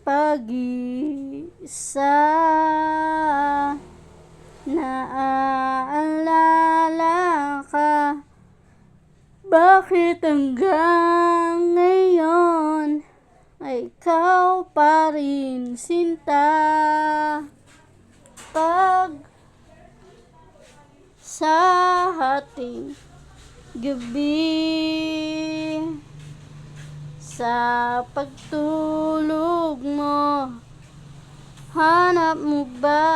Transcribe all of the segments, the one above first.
pag-isa. Naaalala ka, bakit hanggang ngayon ay ikaw pa rin sinta? Pag sa ating gabi, sa pagtulog mo, hanap mo ba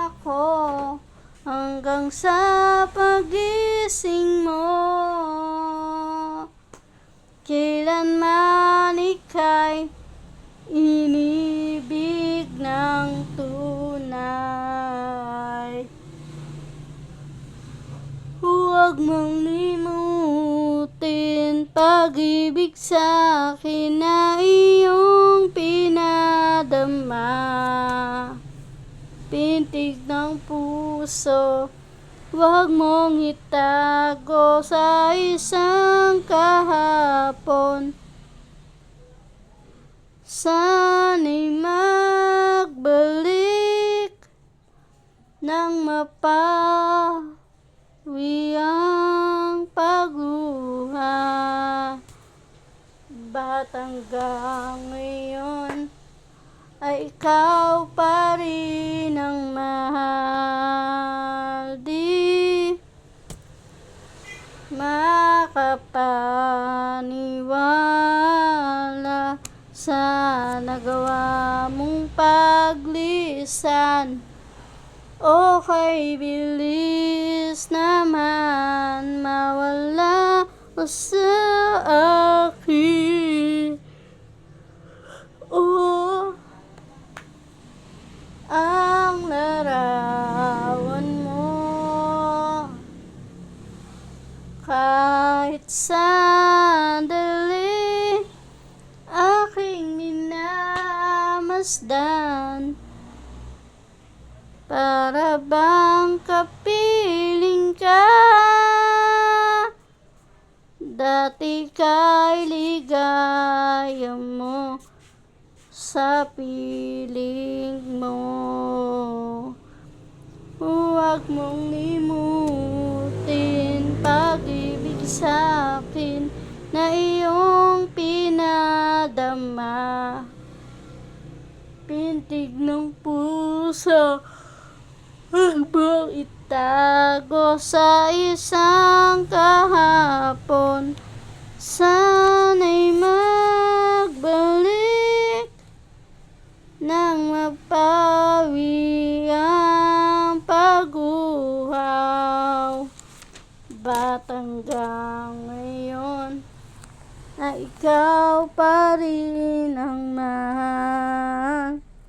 ako hanggang sa pagising mo? Kailanman ika'y inibig ng tunay. Huwag mong limutin pag-ibig sa'kin na iyong pinadama. Pintig ng puso, huwag mong itago sa isang kahapon. Sana'y magbalik nang mapawi ang pagluha. Ba't hanggang ngayon ay ikaw pa rin ang mahal? Di makapaniwala sa nagawa mong paglisan. O kay bilis naman mawala o sa akin. Ang larawan mo, kahit sandali aking minamasdan. Para bang kapiling ka, dati kay ligaya mo sa piling mo. Huwag mong limutin pag-ibig sa'kin na iyong pinadama. Pintig ng puso, huwag mong itago sa isang kahapon. Sana'y magbalik nang mapawi ang pag-uhaw. Ba't hanggang ngayon na ikaw pa rin ang mahal?